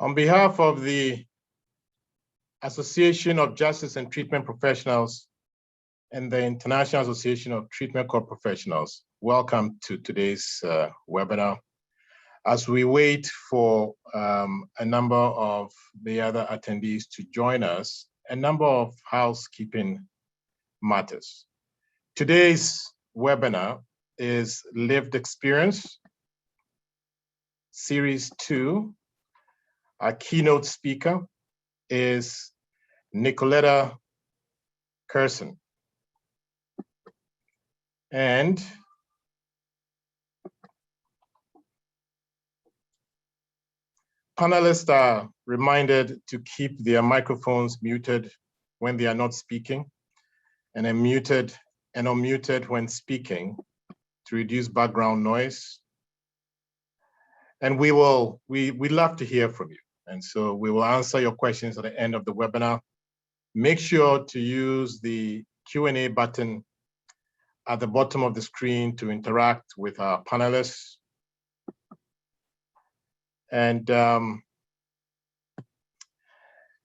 On behalf of the Association of Justice and Treatment Professionals and the International Association of Treatment Court Professionals, welcome to today's webinar. As we wait for a number of the other attendees to join us, a number of housekeeping matters. Today's webinar is Lived Experience, Series 2. Our keynote speaker is Nikoleta Curcin. And panelists are reminded to keep their microphones muted when they are not speaking, and muted and unmuted when speaking to reduce background noise. And we love to hear from you. And so we will answer your questions at the end of the webinar. Make sure to use the Q&A button at the bottom of the screen to interact with our panelists. And the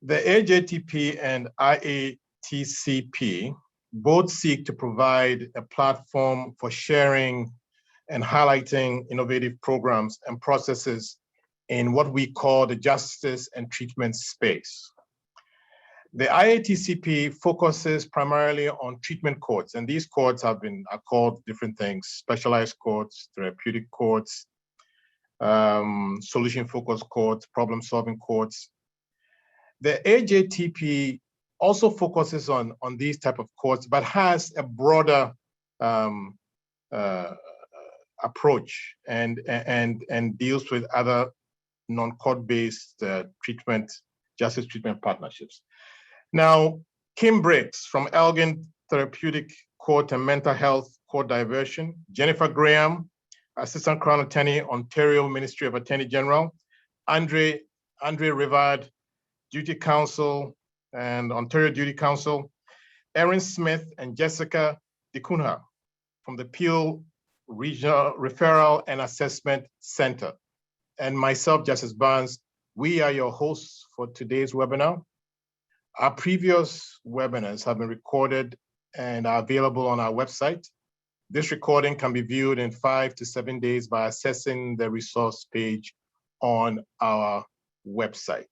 AJTP and IATCP both seek to provide a platform for sharing and highlighting innovative programs and processes in what we call the justice and treatment space. The IATCP focuses primarily on treatment courts, and these courts are called different things: specialized courts, therapeutic courts, solution-focused courts, problem-solving courts. The AJTP also focuses on these type of courts, but has a broader approach and deals with other non-court-based justice treatment partnerships. Now, Kim Briggs from Elgin Therapeutic Court and Mental Health Court Diversion, Jennifer Graham, Assistant Crown Attorney, Ontario Ministry of Attorney General, Andre Rivard, Duty Counsel and Ontario Duty Counsel, Erin Smith and Jessica DeCunha from the Peel Regional Referral and Assessment Center, and myself, Justice Barnes. We are your hosts for today's webinar. Our previous webinars have been recorded and are available on our website. This recording can be viewed in 5 to 7 days by accessing the resource page on our website.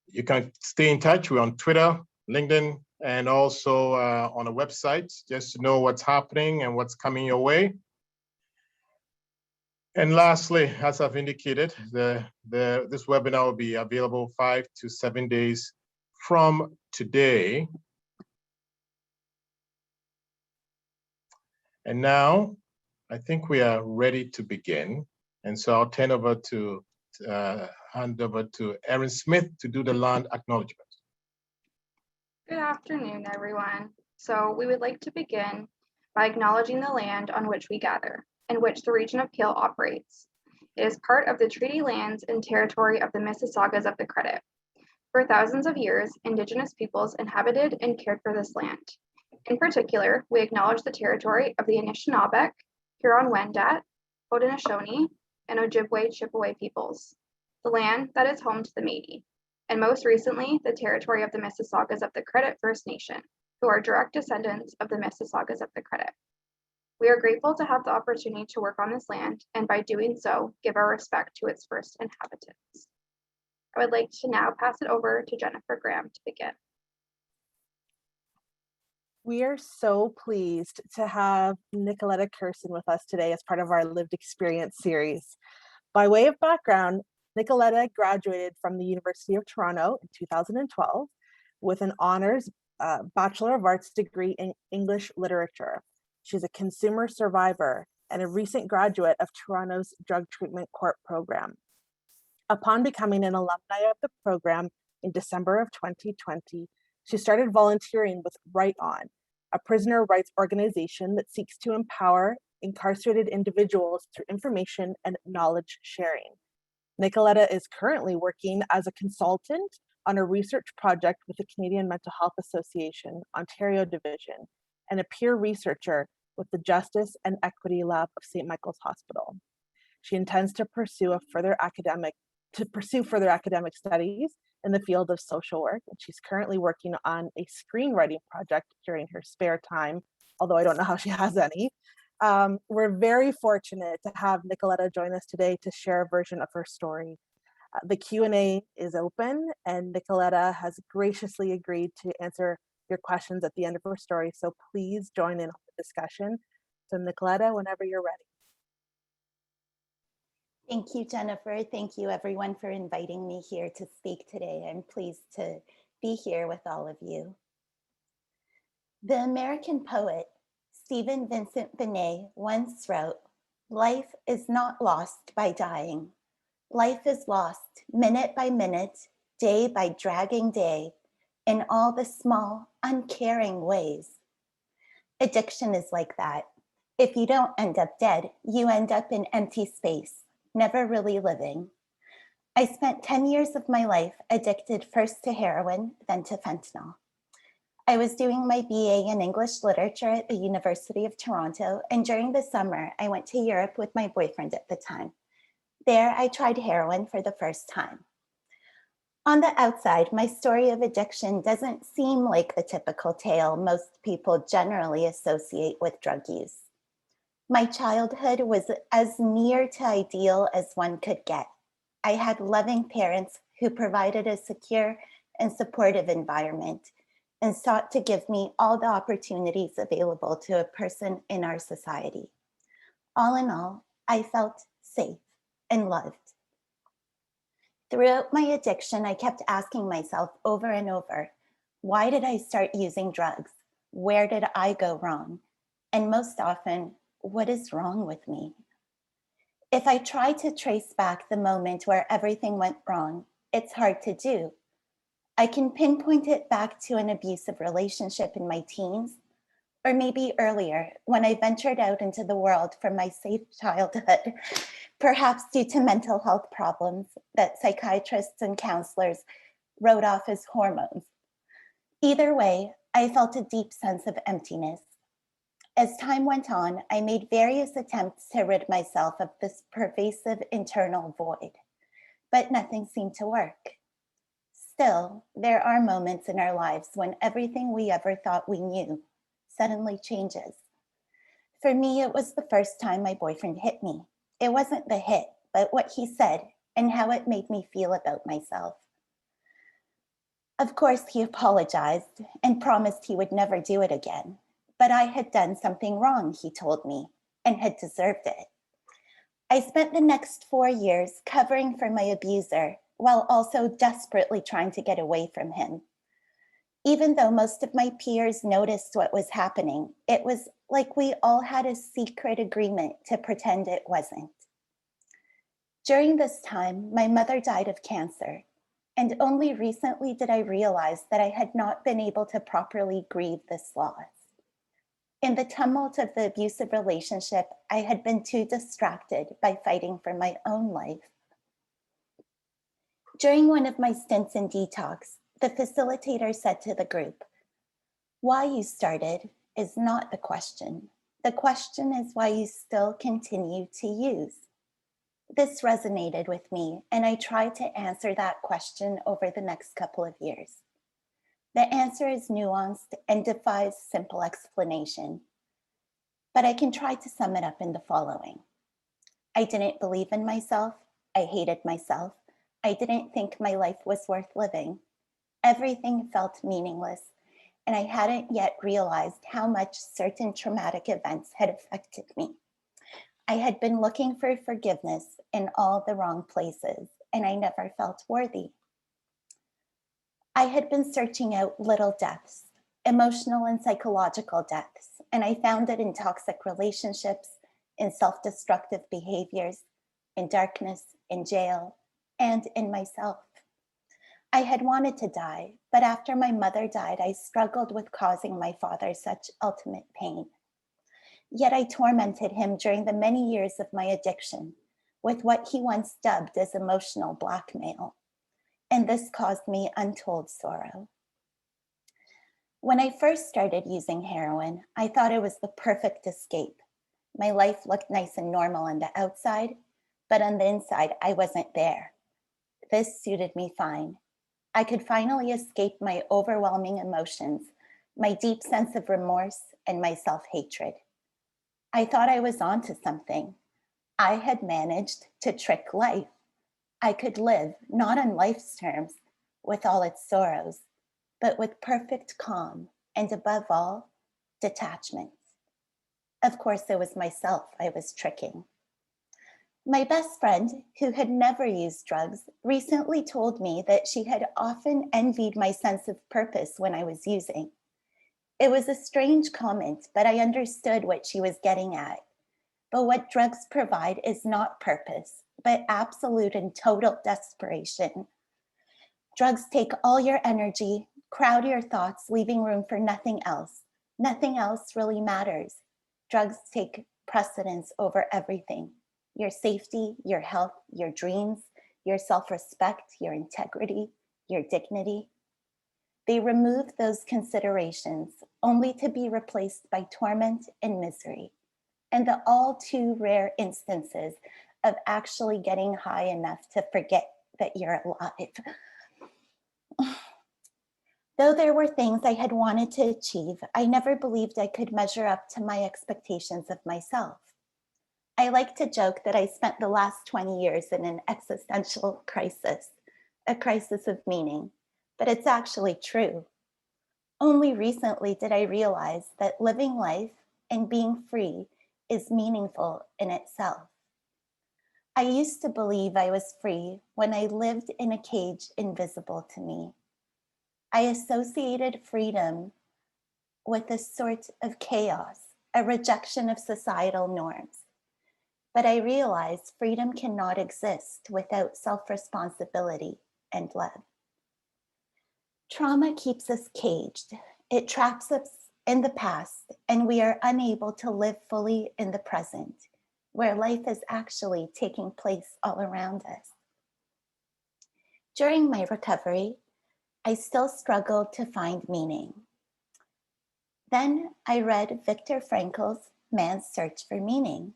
You can stay in touch. We're on Twitter, LinkedIn, and also on a website, just to know what's happening and what's coming your way. And lastly, as I've indicated, this webinar will be available 5 to 7 days from today. And now, I think we are ready to begin. And so I'll hand over to Erin Smith to do the land acknowledgement. Good afternoon, everyone. So we would like to begin by acknowledging the land on which we gather, in which the region of Peel operates. It is part of the treaty lands and territory of the Mississaugas of the Credit. For thousands of years, Indigenous peoples inhabited and cared for this land. In particular, we acknowledge the territory of the Anishinaabeg, Huron-Wendat, Haudenosaunee, and Ojibwe-Chippewa peoples, the land that is home to the Métis, and most recently, the territory of the Mississaugas of the Credit First Nation, who are direct descendants of the Mississaugas of the Credit. We are grateful to have the opportunity to work on this land, and by doing so, give our respect to its first inhabitants. I would like to now pass it over to Jennifer Graham to begin. We are so pleased to have Nikoleta Curcin with us today as part of our Lived Experience series. By way of background, Nikoleta graduated from the University of Toronto in 2012 with an Honors Bachelor of Arts degree in English Literature. She's a consumer survivor and a recent graduate of Toronto's Drug Treatment Court program. Upon becoming an alumni of the program in December of 2020, she started volunteering with WriteON, a prisoner rights organization that seeks to empower incarcerated individuals through information and knowledge sharing. Nikoleta is currently working as a consultant on a research project with the Canadian Mental Health Association, Ontario Division, and a peer researcher with the Justice and Equity Lab of St. Michael's Hospital. She intends to pursue further academic studies in the field of social work, and she's currently working on a screenwriting project during her spare time, although I don't know how she has any. We're very fortunate to have Nikoleta join us today to share a version of her story. The Q&A is open, and Nikoleta has graciously agreed to answer your questions at the end of her story, so please join in on the discussion. So Nikoleta, whenever you're ready. Thank you, Jennifer. Thank you, everyone, for inviting me here to speak today. I'm pleased to be here with all of you. The American poet Stephen Vincent Benet once wrote, "Life is not lost by dying. Life is lost minute by minute, day by dragging day, in all the small, uncaring ways." Addiction is like that. If you don't end up dead, you end up in empty space, never really living. I spent 10 years of my life addicted first to heroin, then to fentanyl. I was doing my BA in English literature at the University of Toronto, and during the summer, I went to Europe with my boyfriend at the time. There, I tried heroin for the first time. On the outside, my story of addiction doesn't seem like the typical tale most people generally associate with drug use. My childhood was as near to ideal as one could get. I had loving parents who provided a secure and supportive environment and sought to give me all the opportunities available to a person in our society. All in all, I felt safe and loved. Throughout my addiction, I kept asking myself over and over, why did I start using drugs? Where did I go wrong? And most often, what is wrong with me? If I try to trace back the moment where everything went wrong, it's hard to do. I can pinpoint it back to an abusive relationship in my teens, or maybe earlier when I ventured out into the world from my safe childhood, perhaps due to mental health problems that psychiatrists and counselors wrote off as hormones. Either way, I felt a deep sense of emptiness. As time went on, I made various attempts to rid myself of this pervasive internal void, but nothing seemed to work. Still, there are moments in our lives when everything we ever thought we knew suddenly changes. For me, it was the first time my boyfriend hit me. It wasn't the hit, but what he said and how it made me feel about myself. Of course, he apologized and promised he would never do it again. But I had done something wrong, he told me, and had deserved it. I spent the next 4 years covering for my abuser while also desperately trying to get away from him. Even though most of my peers noticed what was happening, it was like we all had a secret agreement to pretend it wasn't. During this time, my mother died of cancer, and only recently did I realize that I had not been able to properly grieve this loss. In the tumult of the abusive relationship, I had been too distracted by fighting for my own life. During one of my stints in detox, the facilitator said to the group, "Why you started is not the question. The question is why you still continue to use." This resonated with me, and I tried to answer that question over the next couple of years. The answer is nuanced and defies simple explanation, but I can try to sum it up in the following. I didn't believe in myself. I hated myself. I didn't think my life was worth living. Everything felt meaningless, and I hadn't yet realized how much certain traumatic events had affected me. I had been looking for forgiveness in all the wrong places, and I never felt worthy. I had been searching out little deaths, emotional and psychological deaths, and I found it in toxic relationships, in self-destructive behaviors, in darkness, in jail, and in myself. I had wanted to die, but after my mother died, I struggled with causing my father such ultimate pain. Yet I tormented him during the many years of my addiction with what he once dubbed as emotional blackmail. And this caused me untold sorrow. When I first started using heroin, I thought it was the perfect escape. My life looked nice and normal on the outside, but on the inside, I wasn't there. This suited me fine. I could finally escape my overwhelming emotions, my deep sense of remorse, and my self-hatred. I thought I was onto something. I had managed to trick life. I could live, not on life's terms, with all its sorrows, but with perfect calm, and above all, detachment. Of course, it was myself I was tricking. My best friend, who had never used drugs, recently told me that she had often envied my sense of purpose when I was using. It was a strange comment, but I understood what she was getting at. But what drugs provide is not purpose, but absolute and total desperation. Drugs take all your energy, crowd your thoughts, leaving room for nothing else. Nothing else really matters. Drugs take precedence over everything. Your safety, your health, your dreams, your self-respect, your integrity, your dignity. They remove those considerations only to be replaced by torment and misery, and the all too rare instances of actually getting high enough to forget that you're alive. Though there were things I had wanted to achieve, I never believed I could measure up to my expectations of myself. I like to joke that I spent the last 20 years in an existential crisis, a crisis of meaning, but it's actually true. Only recently did I realize that living life and being free is meaningful in itself. I used to believe I was free when I lived in a cage invisible to me. I associated freedom with a sort of chaos, a rejection of societal norms. But I realized freedom cannot exist without self-responsibility and love. Trauma keeps us caged. It traps us in the past, and we are unable to live fully in the present, where life is actually taking place all around us. During my recovery, I still struggled to find meaning. Then I read Viktor Frankl's Man's Search for Meaning.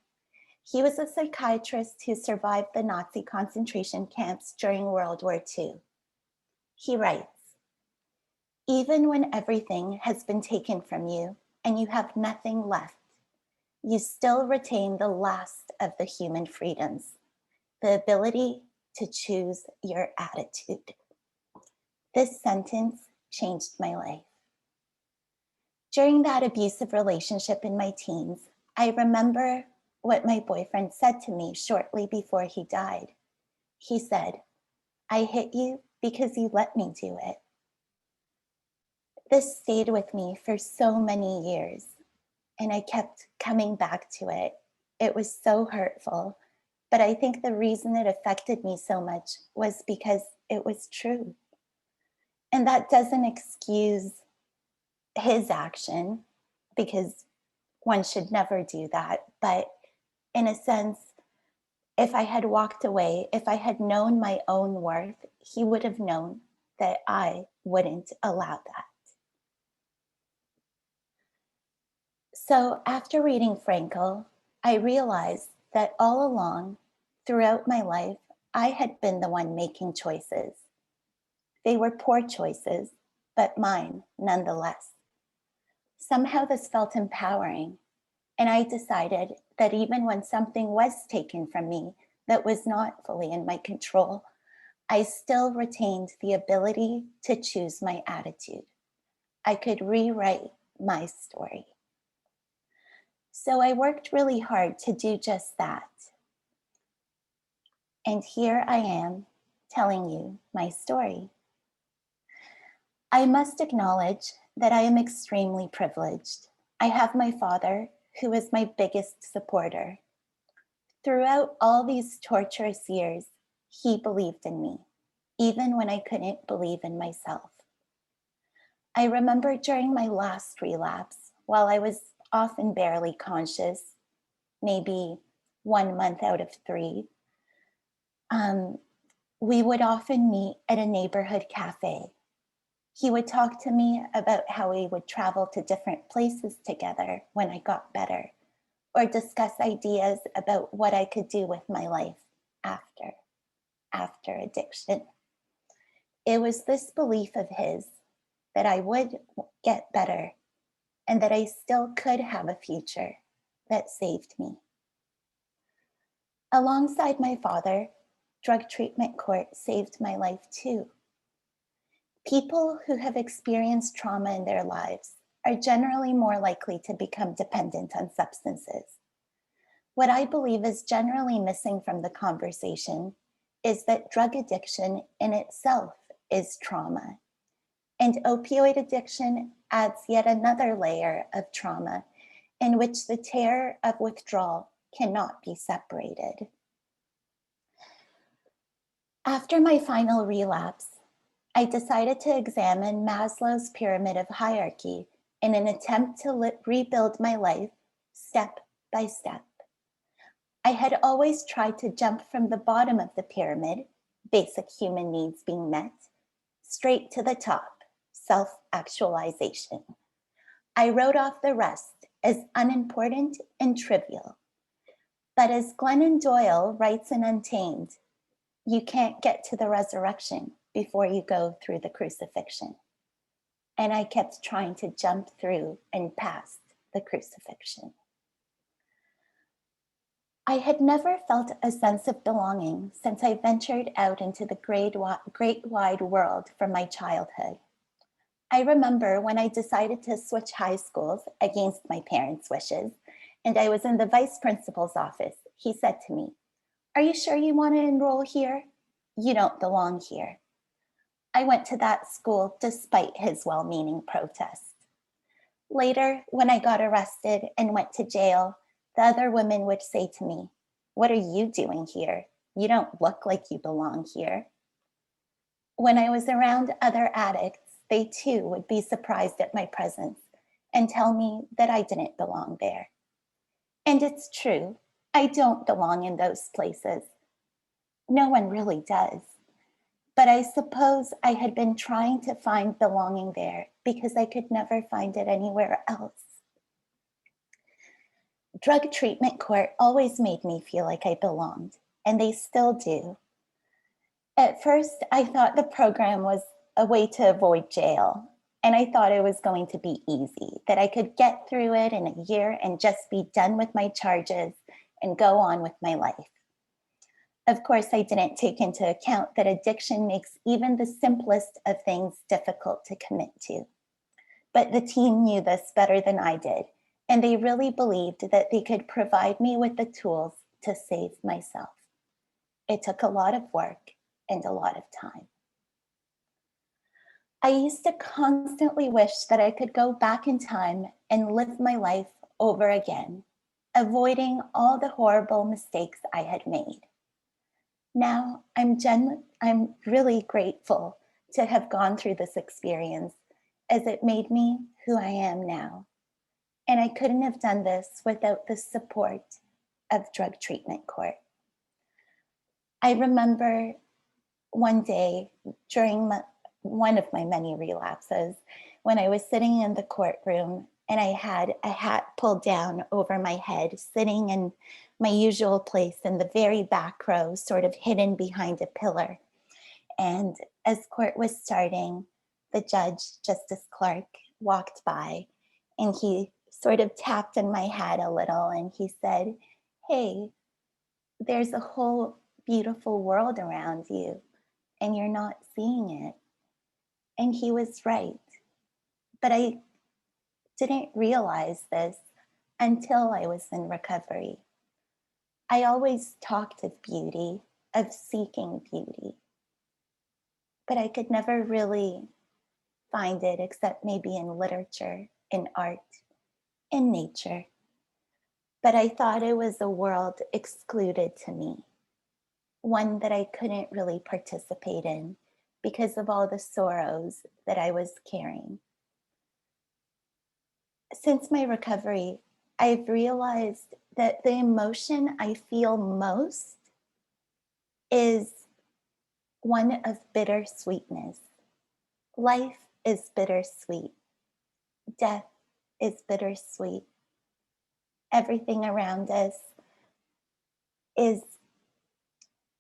He was a psychiatrist who survived the Nazi concentration camps during World War II. He writes, "Even when everything has been taken from you and you have nothing left, you still retain the last of the human freedoms, the ability to choose your attitude." This sentence changed my life. During that abusive relationship in my teens, I remember what my boyfriend said to me shortly before he died. He said, "I hit you because you let me do it." This stayed with me for so many years, and I kept coming back to it. It was so hurtful, but I think the reason it affected me so much was because it was true. And that doesn't excuse his action, because one should never do that. But in a sense, if I had walked away, if I had known my own worth, he would have known that I wouldn't allow that. So after reading Frankl, I realized that all along, throughout my life, I had been the one making choices. They were poor choices, but mine nonetheless. Somehow this felt empowering, and I decided that even when something was taken from me that was not fully in my control, I still retained the ability to choose my attitude. I could rewrite my story. So I worked really hard to do just that. And here I am telling you my story. I must acknowledge that I am extremely privileged. I have my father, who is my biggest supporter. Throughout all these torturous years, he believed in me, even when I couldn't believe in myself. I remember during my last relapse, while I was often barely conscious, maybe 1 month out of 3, we would often meet at a neighborhood cafe. He would talk to me about how we would travel to different places together when I got better, or discuss ideas about what I could do with my life after addiction. It was this belief of his that I would get better and that I still could have a future that saved me. Alongside my father, drug treatment court saved my life too. People who have experienced trauma in their lives are generally more likely to become dependent on substances. What I believe is generally missing from the conversation is that drug addiction in itself is trauma, and opioid addiction adds yet another layer of trauma in which the terror of withdrawal cannot be separated. After my final relapse, I decided to examine Maslow's pyramid of hierarchy in an attempt to rebuild my life step by step. I had always tried to jump from the bottom of the pyramid, basic human needs being met, straight to the top, self-actualization. I wrote off the rest as unimportant and trivial. But as Glennon Doyle writes in Untamed, you can't get to the resurrection before you go through the crucifixion. And I kept trying to jump through and past the crucifixion. I had never felt a sense of belonging since I ventured out into the great wide world from my childhood. I remember when I decided to switch high schools against my parents' wishes, and I was in the vice principal's office, he said to me, "Are you sure you want to enroll here? You don't belong here." I went to that school despite his well-meaning protest. Later, when I got arrested and went to jail, the other women would say to me, "What are you doing here? You don't look like you belong here." When I was around other addicts, they too would be surprised at my presence and tell me that I didn't belong there. And it's true, I don't belong in those places. No one really does. But I suppose I had been trying to find belonging there because I could never find it anywhere else. Drug treatment court always made me feel like I belonged, and they still do. At first, I thought the program was a way to avoid jail, and I thought it was going to be easy, that I could get through it in a year and just be done with my charges and go on with my life. Of course, I didn't take into account that addiction makes even the simplest of things difficult to commit to. But the team knew this better than I did, and they really believed that they could provide me with the tools to save myself. It took a lot of work and a lot of time. I used to constantly wish that I could go back in time and live my life over again, avoiding all the horrible mistakes I had made. Now, I'm really grateful to have gone through this experience, as it made me who I am now. And I couldn't have done this without the support of drug treatment court. I remember one day during one of my many relapses, when I was sitting in the courtroom and I had a hat pulled down over my head, sitting in my usual place in the very back row, sort of hidden behind a pillar. And as court was starting, the judge, Justice Clark, walked by and he sort of tapped in my head a little and he said, "Hey, there's a whole beautiful world around you and you're not seeing it." And he was right. But I didn't realize this until I was in recovery. I always talked of beauty, of seeking beauty, but I could never really find it except maybe in literature, in art, in nature. But I thought it was a world excluded to me, one that I couldn't really participate in because of all the sorrows that I was carrying. Since my recovery, I've realized that the emotion I feel most is one of bittersweetness. Life is bittersweet. Death is bittersweet. Everything around us is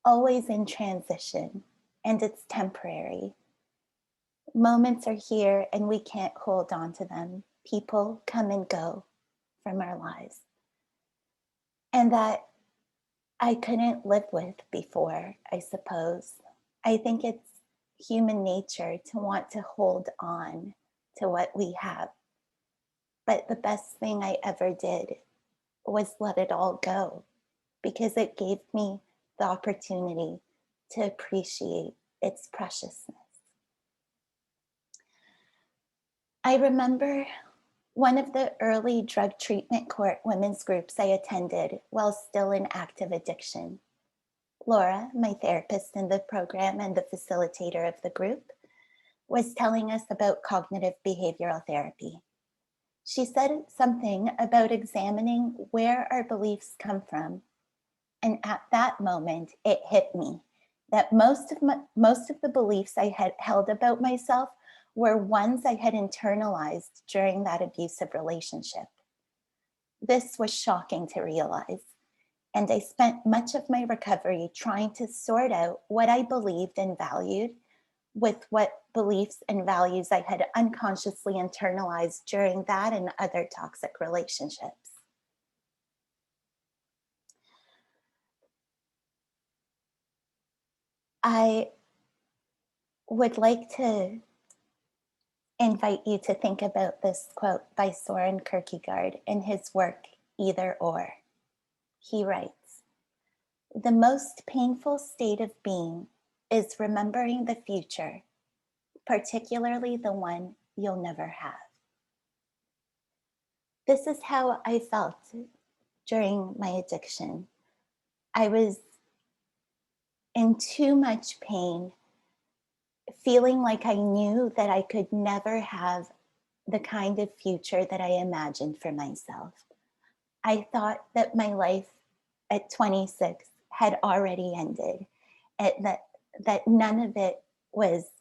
always in transition, and it's temporary. Moments are here and we can't hold on to them. People come and go from our lives. And that I couldn't live with before, I suppose. I think it's human nature to want to hold on to what we have. But the best thing I ever did was let it all go, because it gave me the opportunity to appreciate its preciousness. I remember one of the early drug treatment court women's groups I attended while still in active addiction. Laura, my therapist in the program and the facilitator of the group, was telling us about cognitive behavioral therapy. She said something about examining where our beliefs come from. And at that moment, it hit me that most of the beliefs I had held about myself were ones I had internalized during that abusive relationship. This was shocking to realize. And I spent much of my recovery trying to sort out what I believed and valued with what beliefs and values I had unconsciously internalized during that and other toxic relationships. I would like to invite you to think about this quote by Soren Kierkegaard in his work, Either Or. He writes, "The most painful state of being is remembering the future, particularly the one you'll never have." This is how I felt during my addiction. I was in too much pain, feeling like I knew that I could never have the kind of future that I imagined for myself. I thought that my life at 26 had already ended, and that none of it was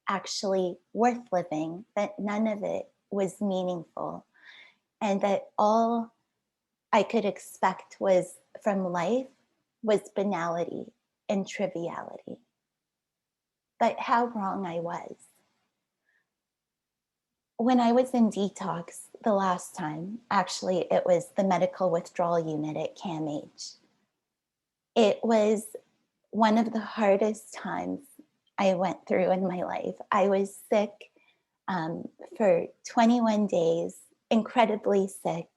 actually worth living, that none of it was meaningful, and that all I could expect was from life was banality and triviality. But how wrong I was. When I was in detox the last time, actually it was the medical withdrawal unit at CAMH. It was one of the hardest times I went through in my life. I was sick for 21 days, incredibly sick.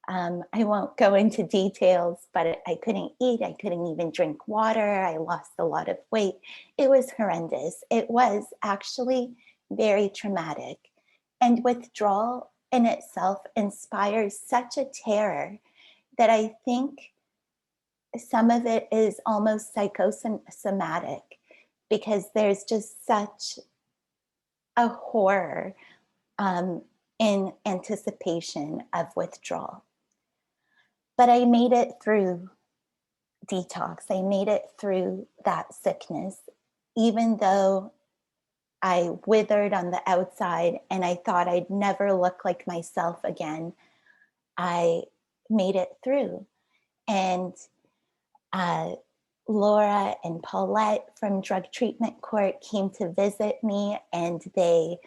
I won't go into details, but I couldn't eat. I couldn't even drink water. I lost a lot of weight. It was horrendous. It was actually very traumatic. And withdrawal in itself inspires such a terror that I think some of it is almost psychosomatic, because there's just such a horror in anticipation of withdrawal. But I made it through detox. I made it through that sickness, even though I withered on the outside and I thought I'd never look like myself again. I made it through. And Laura and Paulette from drug treatment court came to visit me, and they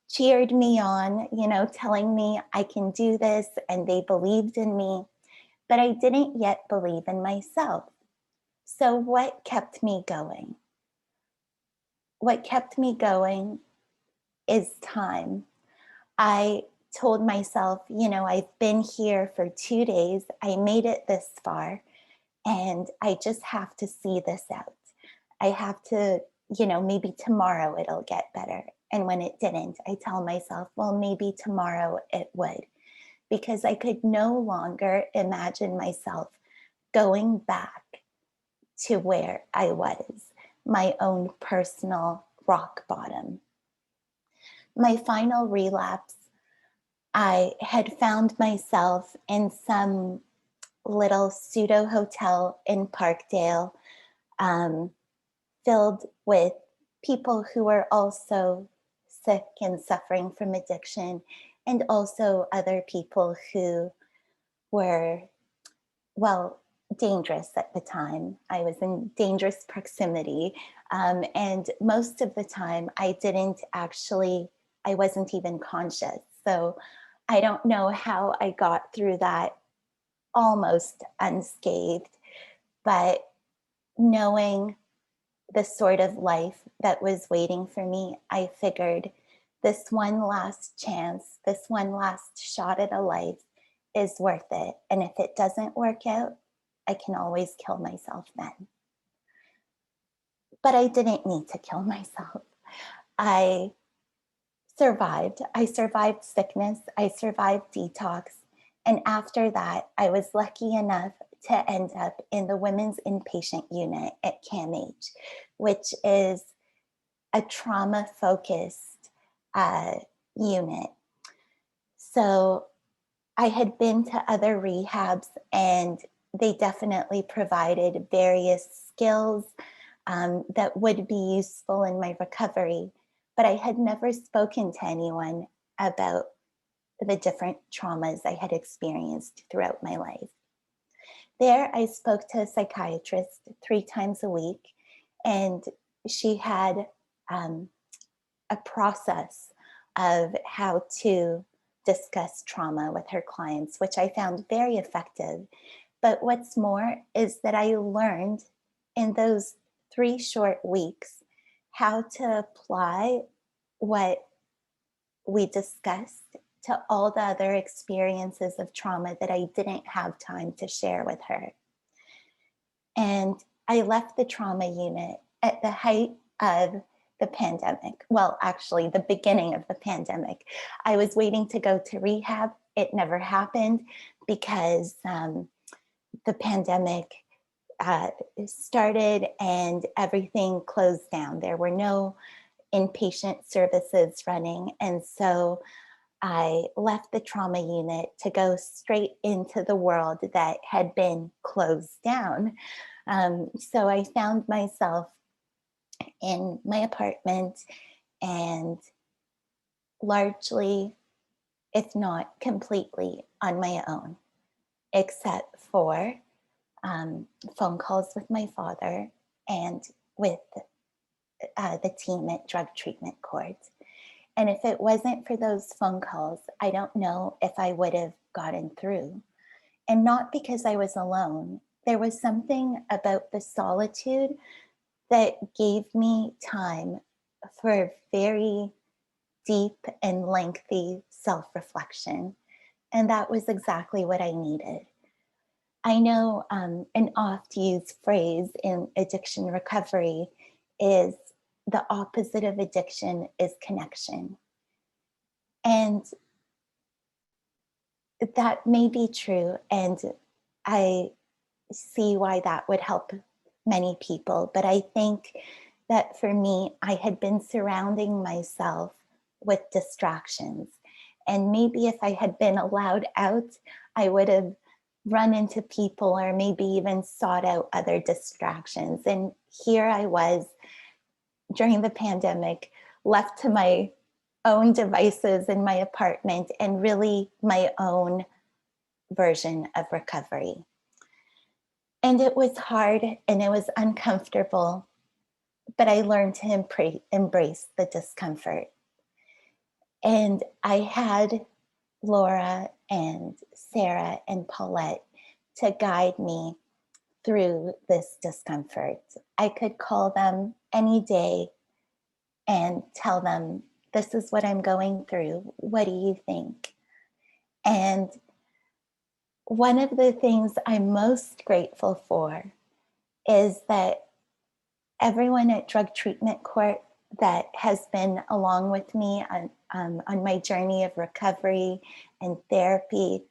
cheered me on, telling me I can do this, and they believed in me, but I didn't yet believe in myself. So what kept me going? What kept me going is time. I told myself, I've been here for 2 days. I made it this far, and I just have to see this out. I have to, maybe tomorrow it'll get better. And when it didn't, I tell myself, well, maybe tomorrow it would, because I could no longer imagine myself going back to where I was, my own personal rock bottom. My final relapse, I had found myself in some little pseudo hotel in Parkdale, filled with people who were also sick and suffering from addiction, and also other people who were, well, dangerous at the time. I was in dangerous proximity. And most of the time I wasn't even conscious. So I don't know how I got through that almost unscathed, but knowing the sort of life that was waiting for me, I figured this one last chance, this one last shot at a life is worth it. And if it doesn't work out, I can always kill myself then. But I didn't need to kill myself. I survived. I survived sickness. I survived detox. And after that, I was lucky enough to end up in the women's inpatient unit at CAMH, which is a trauma-focused unit. So I had been to other rehabs, and they definitely provided various skills that would be useful in my recovery, but I had never spoken to anyone about the different traumas I had experienced throughout my life. There, I spoke to a psychiatrist 3 times a week, and she had a process of how to discuss trauma with her clients, which I found very effective. But what's more is that I learned in those 3 short weeks how to apply what we discussed to all the other experiences of trauma that I didn't have time to share with her. And I left the trauma unit at the height of the pandemic. Well, actually, the beginning of the pandemic. I was waiting to go to rehab. It never happened because the pandemic started and everything closed down. There were no inpatient services running. And so I left the trauma unit to go straight into the world that had been closed down. So I found myself in my apartment, and largely, if not completely, on my own, except for phone calls with my father and with the team at Drug Treatment Court. And if it wasn't for those phone calls, I don't know if I would have gotten through. And not because I was alone. There was something about the solitude that gave me time for very deep and lengthy self-reflection. And that was exactly what I needed. I know an oft-used phrase in addiction recovery is the opposite of addiction is connection. And that may be true, and I see why that would help many people. But I think that for me, I had been surrounding myself with distractions. And maybe if I had been allowed out, I would have run into people or maybe even sought out other distractions. And here I was during the pandemic, left to my own devices in my apartment and really my own version of recovery. And it was hard and it was uncomfortable, but I learned to embrace the discomfort. And I had Laura and Sarah and Paulette to guide me through this discomfort. I could call them any day and tell them, this is what I'm going through. What do you think? And one of the things I'm most grateful for is that everyone at Drug Treatment Court that has been along with me on my journey of recovery and therapy,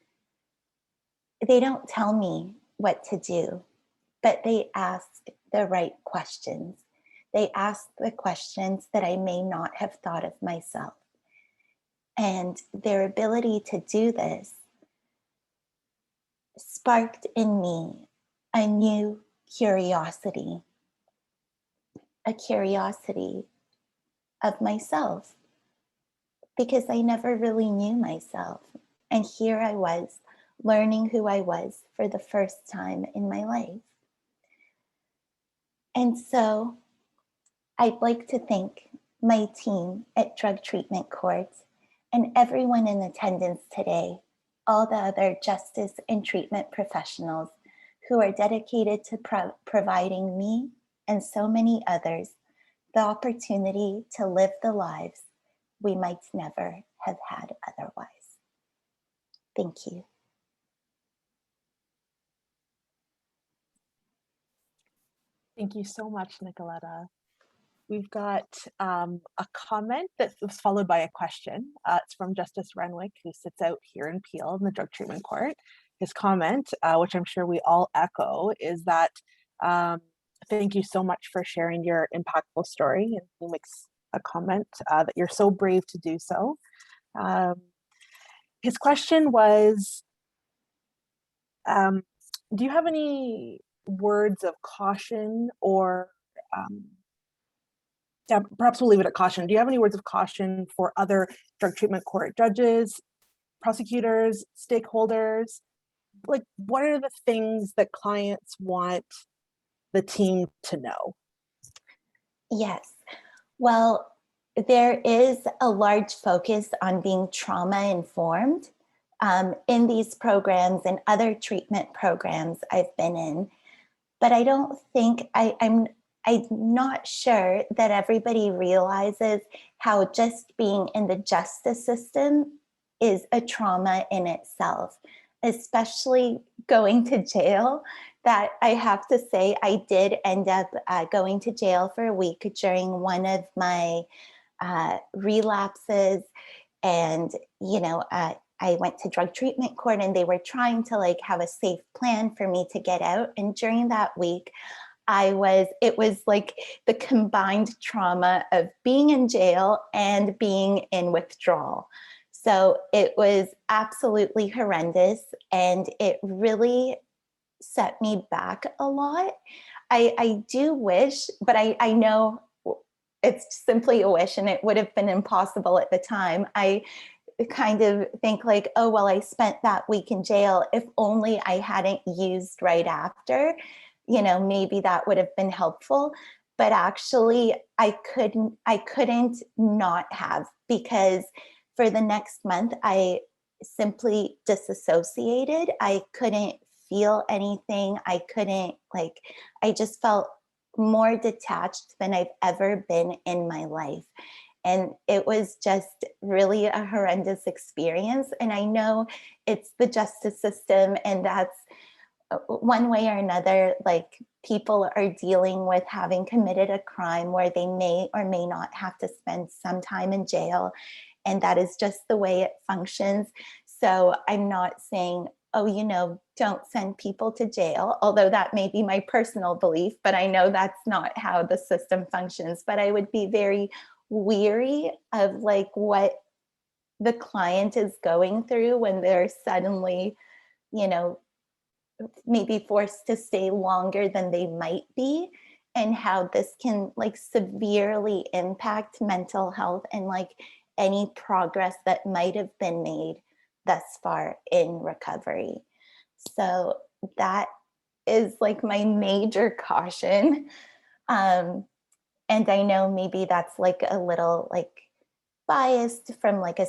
they don't tell me what to do, but they ask the right questions. They ask the questions that I may not have thought of myself. And their ability to do this sparked in me a new curiosity, a curiosity of myself, because I never really knew myself. And here I was, learning who I was for the first time in my life. And so I'd like to thank my team at Drug Treatment Court and everyone in attendance today, all the other justice and treatment professionals who are dedicated to providing me and so many others the opportunity to live the lives we might never have had otherwise. Thank you. Thank you so much, Nikoleta. We've got a comment that was followed by a question. It's from Justice Renwick, who sits out here in Peel in the Drug Treatment Court. His comment, which I'm sure we all echo, is that thank you so much for sharing your impactful story. And he makes a comment that you're so brave to do so. His question was, do you have any words of caution or yeah, perhaps we'll leave it at caution. Do you have any words of caution for other drug treatment court judges, prosecutors, stakeholders? Like, what are the things that clients want the team to know? Yes. Well, there is a large focus on being trauma informed in these programs and other treatment programs I've been in. But I don't think I'm not sure that everybody realizes how just being in the justice system is a trauma in itself, especially going to jail. That I have to say, I did end up going to jail for a week during one of my relapses. And, you know, I went to drug treatment court and they were trying to like have a safe plan for me to get out. And during that week, it was like the combined trauma of being in jail and being in withdrawal. So it was absolutely horrendous and it really set me back a lot. I do wish, but I know it's simply a wish and it would have been impossible at the time. I kind of think like, oh, well, I spent that week in jail. If only I hadn't used right after, you know, maybe that would have been helpful. But actually I couldn't not have, because for the next month, I simply disassociated. I couldn't feel anything. I just felt more detached than I've ever been in my life. And it was just really a horrendous experience. And I know it's the justice system, and that's one way or another, like people are dealing with having committed a crime where they may or may not have to spend some time in jail. And that is just the way it functions. So I'm not saying, oh, you know, don't send people to jail, although that may be my personal belief, but I know that's not how the system functions. But I would be very weary of like what the client is going through when they're suddenly, you know, maybe forced to stay longer than they might be, and how this can like severely impact mental health and like any progress that might have been made thus far in recovery. So that is like my major caution. And I know maybe that's like a little like biased from like a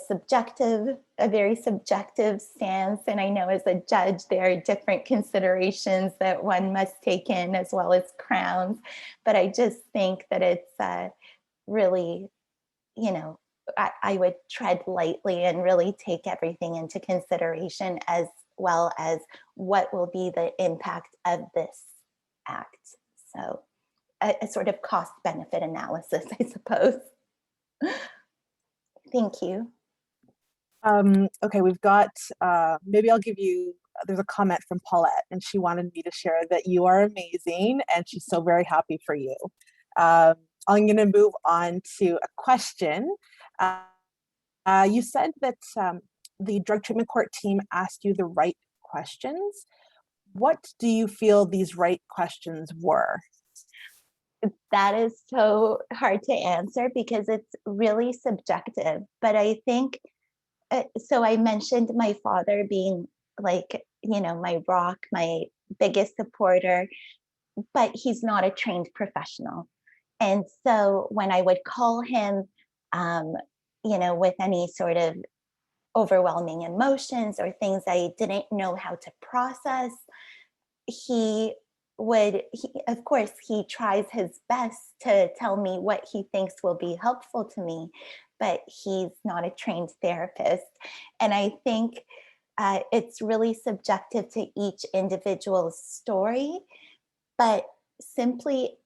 very subjective stance. And I know as a judge, there are different considerations that one must take in as well as crowns. But I just think that it's really, you know, I would tread lightly and really take everything into consideration, as well as what will be the impact of this act. So a sort of cost benefit analysis, I suppose. Thank you. Okay, we've got, maybe I'll give you, there's a comment from Paulette, and she wanted me to share that you are amazing and she's so very happy for you. I'm gonna move on to a question. You said that the drug treatment court team asked you the right questions. What do you feel these right questions were? That is so hard to answer because it's really subjective. But I think, so I mentioned my father being like, my rock, my biggest supporter, but he's not a trained professional. And so when I would call him, with any sort of overwhelming emotions or things I didn't know how to process, of course, he tries his best to tell me what he thinks will be helpful to me, but he's not a trained therapist. And I think it's really subjective to each individual's story, but simply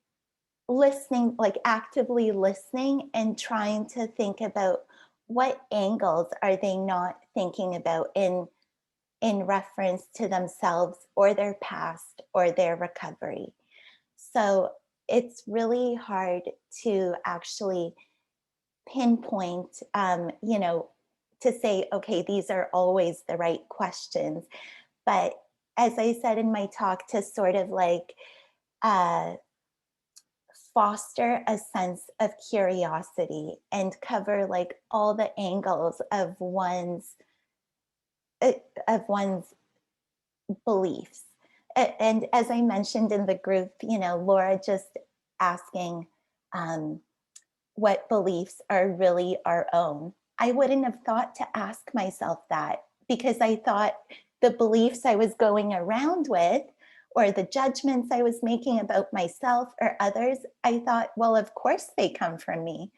listening, like actively listening and trying to think about what angles are they not thinking about in reference to themselves or their past or their recovery. So it's really hard to actually pinpoint, to say, okay, these are always the right questions. But as I said in my talk, to sort of like foster a sense of curiosity and cover like all the angles of one's beliefs. And as I mentioned in the group, Laura just asking what beliefs are really our own. I wouldn't have thought to ask myself that because I thought the beliefs I was going around with or the judgments I was making about myself or others, I thought, well, of course they come from me.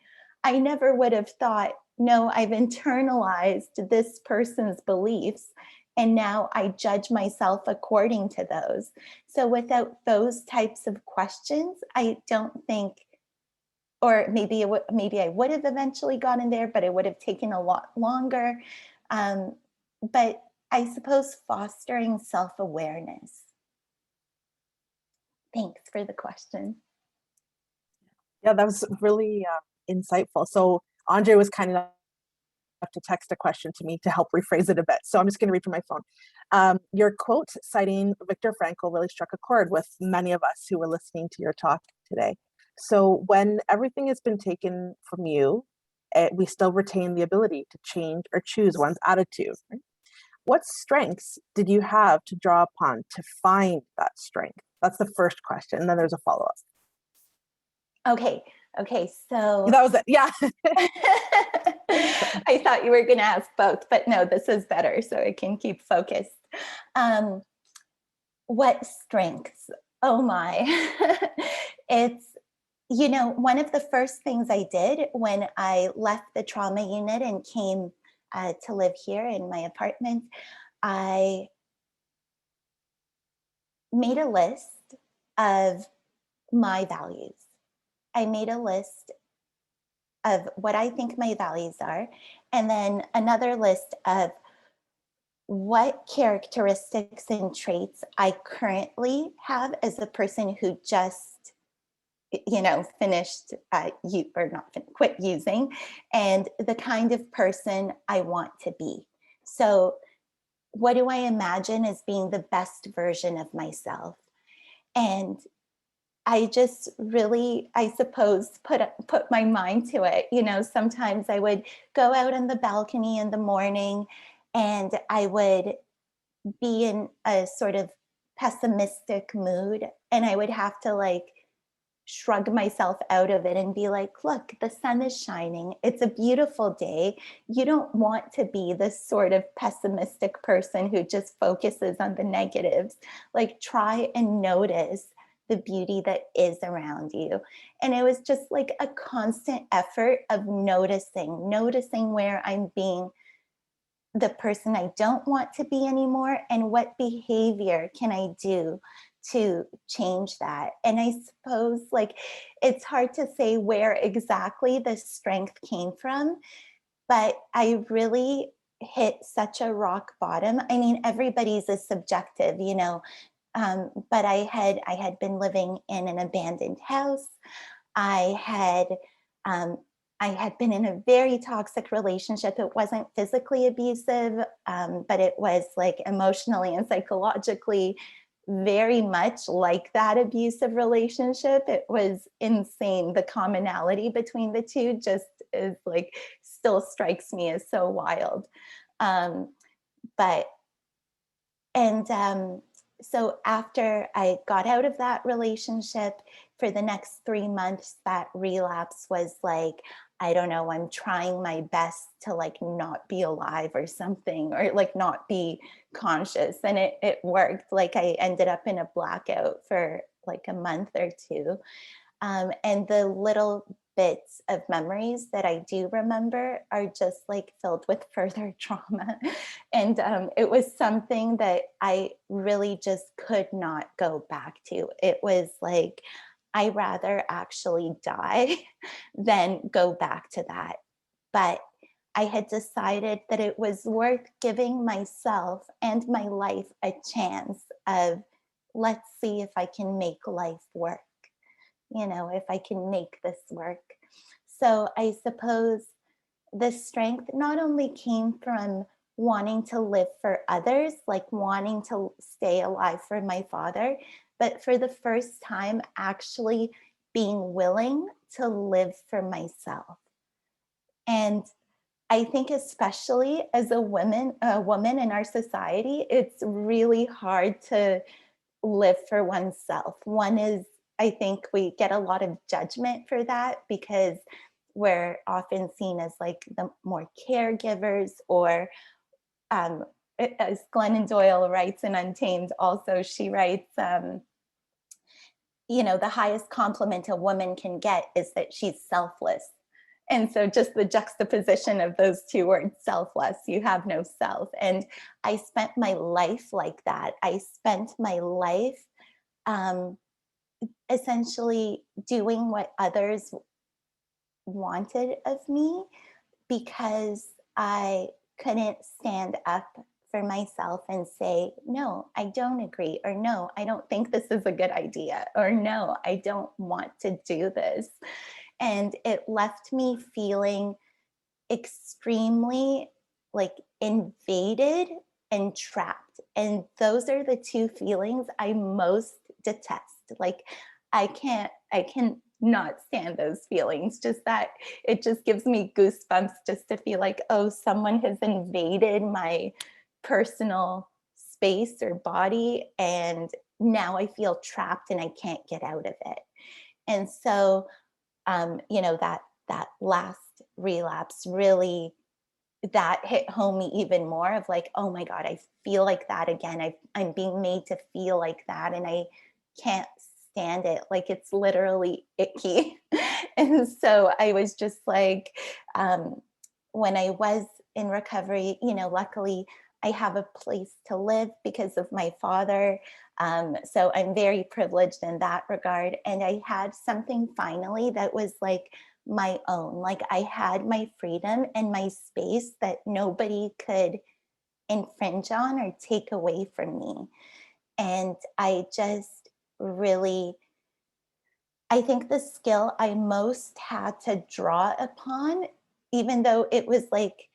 I never would have thought, no, I've internalized this person's beliefs and now I judge myself according to those. So without those types of questions, I don't think, or maybe I would have eventually gotten there, but it would have taken a lot longer. But I suppose fostering self-awareness. Thanks for the question. Yeah, that was really insightful. So Andre was kind enough to text a question to me to help rephrase it a bit. So I'm just going to read from my phone. Your quote citing Viktor Frankl really struck a chord with many of us who were listening to your talk today. So when everything has been taken from you, we still retain the ability to change or choose one's attitude. Right? What strengths did you have to draw upon to find that strength? That's the first question. And then there's a follow-up. Okay, so that was it. Yeah. I thought you were going to ask both, but no, this is better so I can keep focused. What strengths? Oh my. It's, one of the first things I did when I left the trauma unit and came to live here in my apartment, I made a list of my values. I made a list of what I think my values are, and then another list of what characteristics and traits I currently have as a person who just, finished, quit using, and the kind of person I want to be. So what do I imagine as being the best version of myself? And I just really, I suppose, put my mind to it. Sometimes I would go out on the balcony in the morning and I would be in a sort of pessimistic mood and I would have to shrug myself out of it and be like, look, the sun is shining. It's a beautiful day. You don't want to be this sort of pessimistic person who just focuses on the negatives. Try and notice the beauty that is around you. And it was just a constant effort of noticing where I'm being the person I don't want to be anymore, and what behavior can I do to change that. And I suppose it's hard to say where exactly the strength came from, but I really hit such a rock bottom. I mean, everybody's is subjective, but I had been living in an abandoned house. I had been in a very toxic relationship. It wasn't physically abusive, but it was emotionally and psychologically very much like that abusive relationship. It was insane. The commonality between the two just is like, still strikes me as so wild. So after I got out of that relationship, for the next 3 months, that relapse was like, I don't know, I'm trying my best to like not be alive or something, or like not be conscious. And it worked. Like I ended up in a blackout for like a month or two. And the little bits of memories that I do remember are just like filled with further trauma. And it was something that I really just could not go back to. It was like, I rather actually die than go back to that. But I had decided that it was worth giving myself and my life a chance of, let's see if I can make life work. You know, if I can make this work. So I suppose the strength not only came from wanting to live for others, like wanting to stay alive for my father, but for the first time actually being willing to live for myself. And I think especially as a woman in our society, it's really hard to live for oneself. One is, I think we get a lot of judgment for that because we're often seen as like the more caregivers, or as Glennon Doyle writes in Untamed also, she writes, you know, the highest compliment a woman can get is that she's selfless. And so just the juxtaposition of those two words, selfless, you have no self. And I spent my life like that. I spent my life essentially doing what others wanted of me because I couldn't stand up for myself and say, no, I don't agree, or no, I don't think this is a good idea, or no, I don't want to do this. And it left me feeling extremely like invaded and trapped. And those are the two feelings I most detest. Like I can not stand those feelings. Just that it just gives me goosebumps just to feel like, oh, someone has invaded my personal space or body, and now I feel trapped and I can't get out of it. And so you know, that last relapse really, that hit home me even more of like, oh my God, I feel like that again. I'm being made to feel like that, and I can't stand it. Like it's literally icky. And so I was just like, when I was in recovery, you know, luckily I have a place to live because of my father. So I'm very privileged in that regard. And I had something finally that was like my own, like I had my freedom and my space that nobody could infringe on or take away from me. And I just really, I think the skill I most had to draw upon, even though it was like,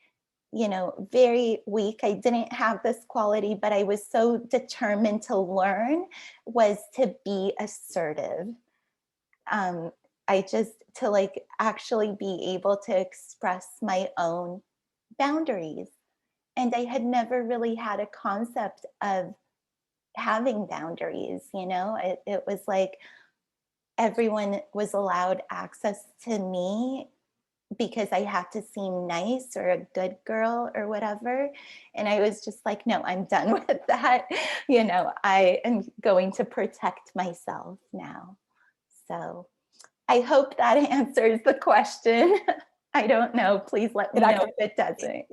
you know, very weak, I didn't have this quality, but I was so determined to learn, was to be assertive. To like actually be able to express my own boundaries. And I had never really had a concept of having boundaries, you know, it was like everyone was allowed access to me because I had to seem nice or a good girl or whatever. And I was just like, no, I'm done with that. You know, I am going to protect myself now. So I hope that answers the question. I don't know. Please let me know if it doesn't.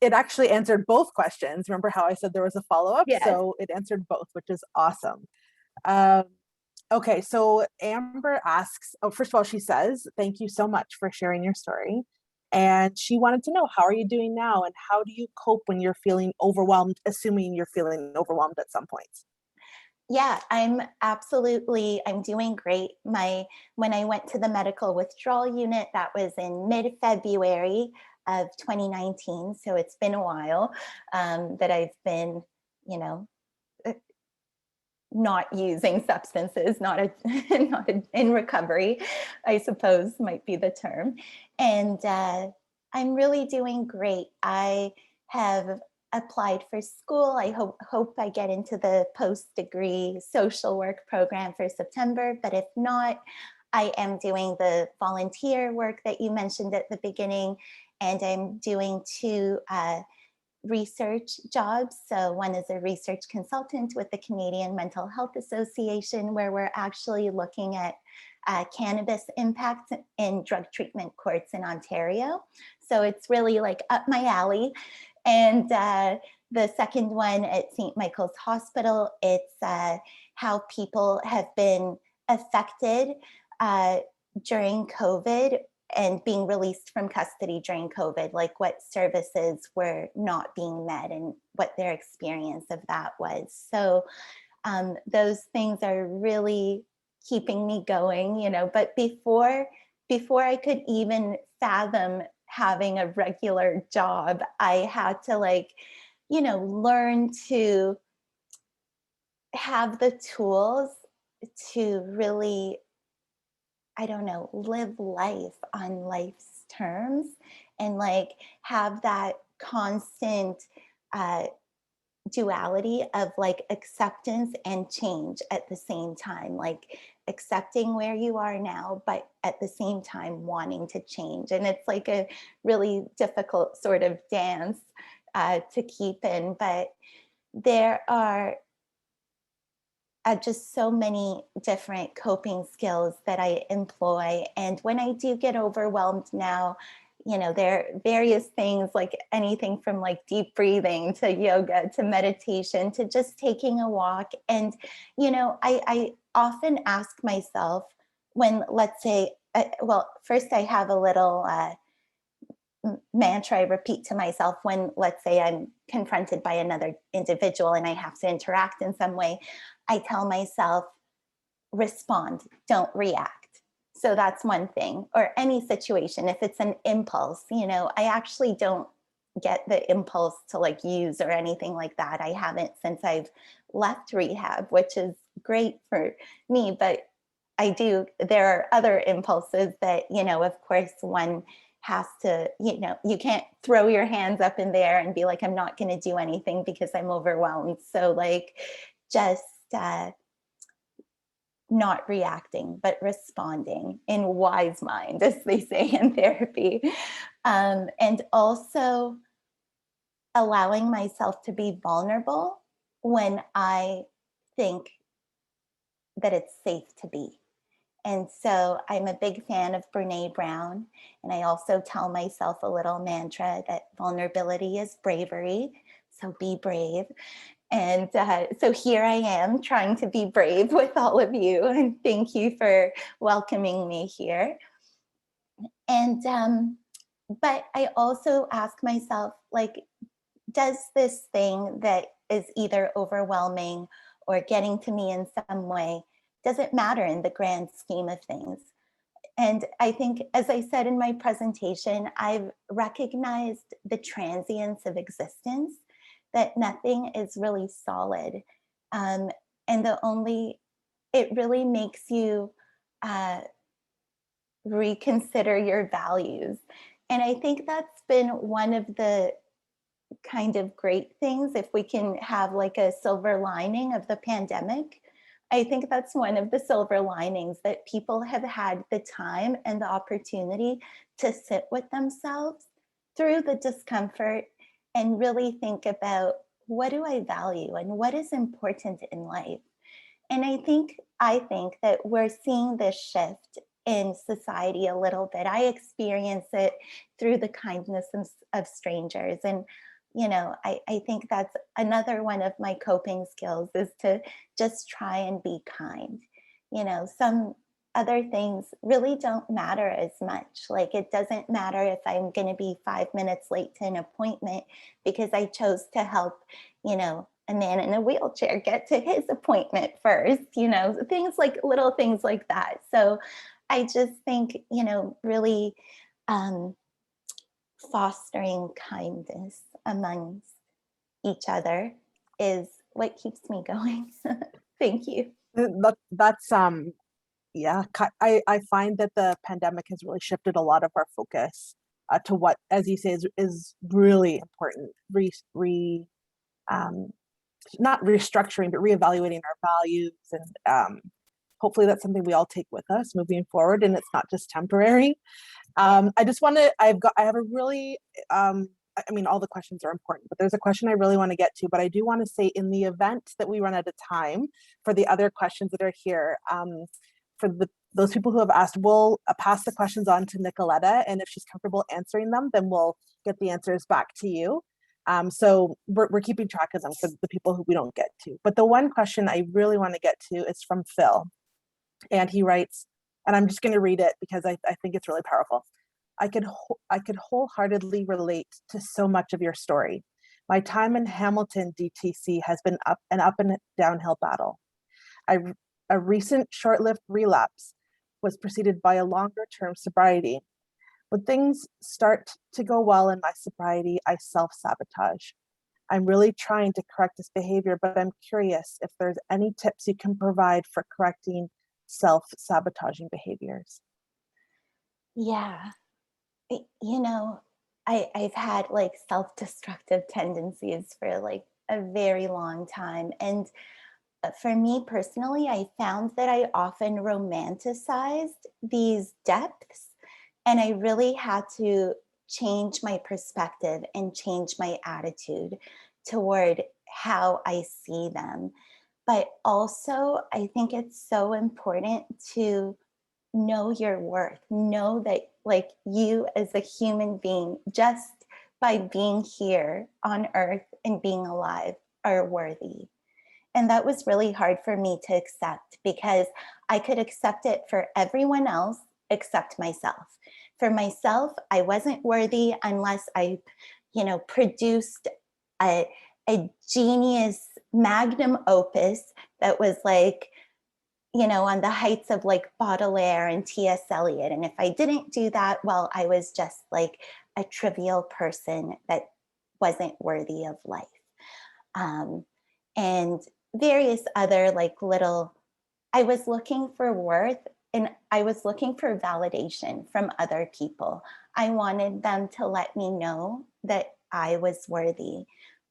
It actually answered both questions. Remember how I said there was a follow-up? Yes. So it answered both, which is awesome. Okay, so Amber asks, oh, first of all, she says, thank you so much for sharing your story. And she wanted to know, how are you doing now? And how do you cope when you're feeling overwhelmed, assuming you're feeling overwhelmed at some point? Yeah, I'm doing great. When I went to the medical withdrawal unit, that was in mid-February of 2019. So it's been a while that I've been, you know, not using substances, not in recovery, I suppose might be the term. And I'm really doing great. I have applied for school. I hope I get into the post-degree social work program for September, but if not, I am doing the volunteer work that you mentioned at the beginning, and I'm doing 2 research jobs. So one is a research consultant with the Canadian Mental Health Association, where we're actually looking at cannabis impact in drug treatment courts in Ontario. So it's really like up my alley. And the second one at St. Michael's Hospital, it's how people have been affected during COVID and being released from custody during COVID, like what services were not being met and what their experience of that was. So those things are really keeping me going, you know, but before I could even fathom having a regular job, I had to, like, you know, learn to have the tools to really, I don't know, live life on life's terms, and like have that constant duality of like acceptance and change at the same time, like accepting where you are now, but at the same time wanting to change. And it's like a really difficult sort of dance to keep in, but there are just so many different coping skills that I employ. And when I do get overwhelmed now, you know, there are various things, like anything from like deep breathing to yoga to meditation to just taking a walk. And, you know, I often ask myself when, let's say, well, first I have a little mantra I repeat to myself when, let's say, I'm confronted by another individual and I have to interact in some way. I tell myself, respond, don't react. So that's one thing. Or any situation, if it's an impulse, you know, I actually don't get the impulse to like use or anything like that. I haven't since I've left rehab, which is great for me, but there are other impulses that, you know, of course, one has to, you know, you can't throw your hands up in there and be like, I'm not going to do anything because I'm overwhelmed. So like just not reacting, but responding in wise mind, as they say in therapy. And also allowing myself to be vulnerable when I think that it's safe to be. And so I'm a big fan of Brene Brown. And I also tell myself a little mantra that vulnerability is bravery. So be brave. And so here I am trying to be brave with all of you. And thank you for welcoming me here. And, but I also ask myself, like, does this thing that is either overwhelming or getting to me in some way, does it matter in the grand scheme of things? And I think, as I said in my presentation, I've recognized the transience of existence, that nothing is really solid. And it really makes you reconsider your values. And I think that's been one of the kind of great things, if we can have like a silver lining of the pandemic. I think that's one of the silver linings, that people have had the time and the opportunity to sit with themselves through the discomfort and really think about, what do I value and what is important in life? And I think that we're seeing this shift in society a little bit. I experience it through the kindness of strangers. And, you know, I think that's another one of my coping skills, is to just try and be kind. You know, some other things really don't matter as much. Like, it doesn't matter if I'm going to be 5 minutes late to an appointment because I chose to help, you know, a man in a wheelchair get to his appointment first, you know, little things like that. So I just think, you know, really fostering kindness amongst each other is what keeps me going. Thank you. That's yeah, I find that the pandemic has really shifted a lot of our focus to what, as you say, is really important. Not restructuring, but reevaluating our values, and hopefully that's something we all take with us moving forward, and it's not just temporary. I just want to. I have a really. I mean, all the questions are important, but there's a question I really want to get to. But I do want to say, in the event that we run out of time for the other questions that are here, for those people who have asked, we'll pass the questions on to Nikoleta, and if she's comfortable answering them, then we'll get the answers back to you. So we're keeping track of them for the people who we don't get to. But the one question I really want to get to is from Phil. And he writes, and I'm just going to read it because I think it's really powerful. I could wholeheartedly relate to so much of your story. My time in Hamilton DTC has been an up and downhill battle. A recent short-lived relapse was preceded by a longer-term sobriety. When things start to go well in my sobriety, I self-sabotage. I'm really trying to correct this behavior, but I'm curious if there's any tips you can provide for correcting self-sabotaging behaviors. Yeah, you know, I've had like self-destructive tendencies for like a very long time. And for me personally, I found that I often romanticized these depths, and I really had to change my perspective and change my attitude toward how I see them. But also, I think it's so important to know your worth, know that like you as a human being, just by being here on earth and being alive, are worthy. And that was really hard for me to accept, because I could accept it for everyone else except myself. For myself, I wasn't worthy unless I, produced a genius magnum opus that was like, on the heights of like Baudelaire and T.S. Eliot. And if I didn't do that, well, I was just like a trivial person that wasn't worthy of life. And various other like little, I was looking for worth, and I was looking for validation from other people. I wanted them to let me know that I was worthy,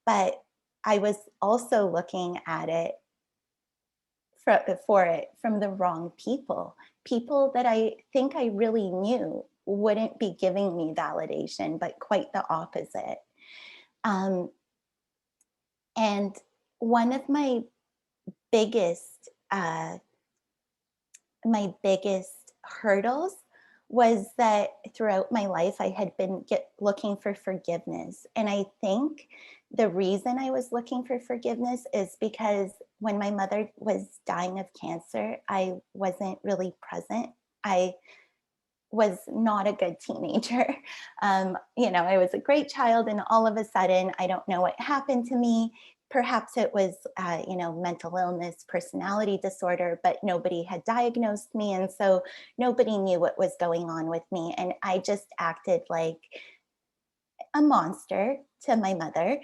but I was also looking at it from the wrong people that I think I really knew wouldn't be giving me validation, but quite the opposite. And one of my biggest hurdles was that throughout my life, I had been looking for forgiveness. And I think the reason I was looking for forgiveness is because when my mother was dying of cancer, I wasn't really present. I was not a good teenager. I was a great child, and all of a sudden, I don't know what happened to me. Perhaps it was, mental illness, personality disorder, but nobody had diagnosed me. And so nobody knew what was going on with me. And I just acted like a monster to my mother,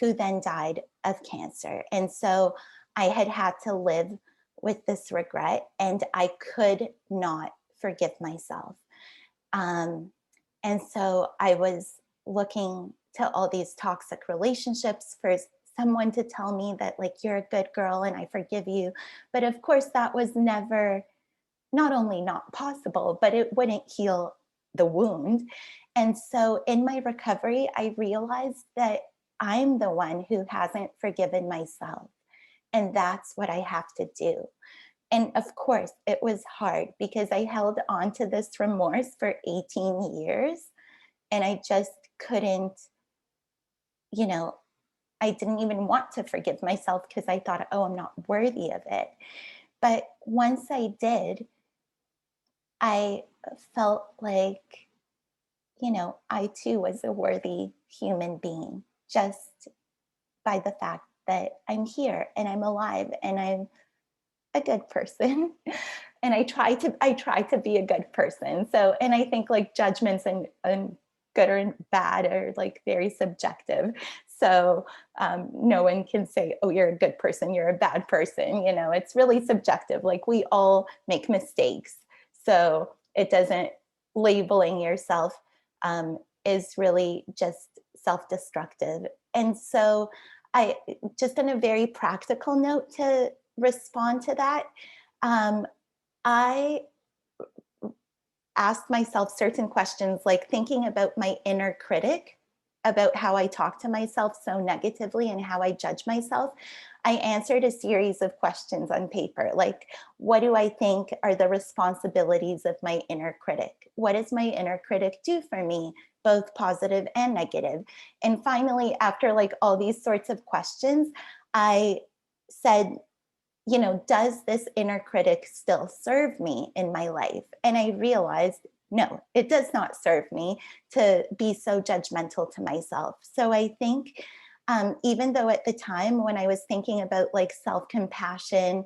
who then died of cancer. And so I had to live with this regret, and I could not forgive myself. And so I was looking to all these toxic relationships for someone to tell me that like, you're a good girl and I forgive you. But of course that was never, not only not possible, but it wouldn't heal the wound. And so in my recovery, I realized that I'm the one who hasn't forgiven myself. And that's what I have to do. And of course, it was hard because I held on to this remorse for 18 years. And I just couldn't, I didn't even want to forgive myself because I thought, oh, I'm not worthy of it. But once I did, I felt like, I too was a worthy human being, just by the fact that I'm here and I'm alive and I'm a good person. And I try to be a good person. So, and I think like judgments and good or bad are like very subjective. So no one can say, oh, you're a good person, you're a bad person. You know, it's really subjective. Like, we all make mistakes. So it doesn't, labeling yourself is really just self-destructive. And so I, just on a very practical note to respond to that, I asked myself certain questions, like thinking about my inner critic, about how I talk to myself so negatively and how I judge myself. I answered a series of questions on paper, like, what do I think are the responsibilities of my inner critic? What does my inner critic do for me, both positive and negative? And finally, after like all these sorts of questions, I said, you know, does this inner critic still serve me in my life? And I realized, no, it does not serve me to be so judgmental to myself. So I think even though at the time when I was thinking about like self-compassion,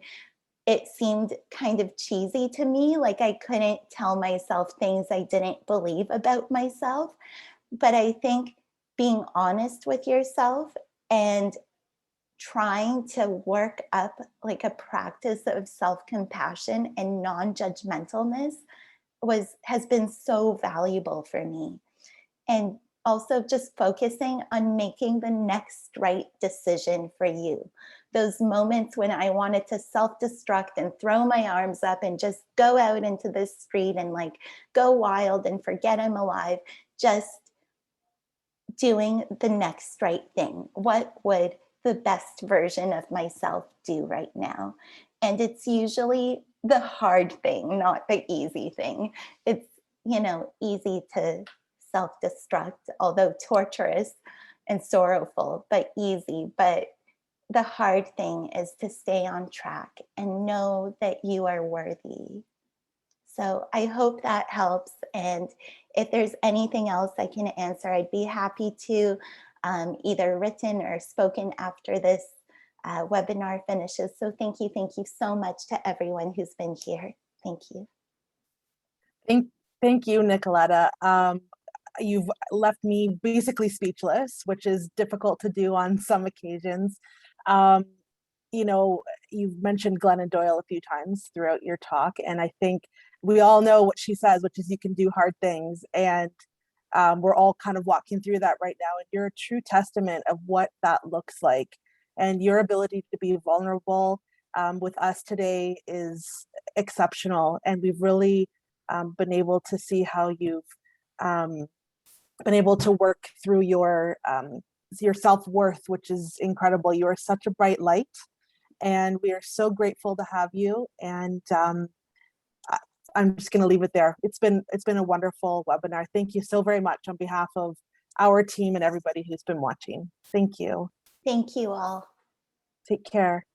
it seemed kind of cheesy to me, like I couldn't tell myself things I didn't believe about myself. But I think being honest with yourself and trying to work up like a practice of self-compassion and non-judgmentalness has been so valuable for me. And also just focusing on making the next right decision for you. Those moments when I wanted to self-destruct and throw my arms up and just go out into the street and like go wild and forget I'm alive, just doing the next right thing. What would the best version of myself do right now? And it's usually the hard thing, not the easy thing. It's, you know, easy to self-destruct, although torturous and sorrowful, but easy. But the hard thing is to stay on track and know that you are worthy. So I hope that helps. And if there's anything else I can answer, I'd be happy to, either written or spoken after this webinar finishes. So thank you so much to everyone who's been here. Thank you. Thank you, Nikoleta. You've left me basically speechless, which is difficult to do on some occasions. You know, you've mentioned Glennon Doyle a few times throughout your talk, and I think we all know what she says, which is you can do hard things. And we're all kind of walking through that right now. And you're a true testament of what that looks like. And your ability to be vulnerable with us today is exceptional. And we've really been able to see how you've been able to work through your self-worth, which is incredible. You are such a bright light, and we are so grateful to have you. And I'm just going to leave it there. It's been a wonderful webinar. Thank you so very much on behalf of our team and everybody who's been watching. Thank you. Thank you all. Take care.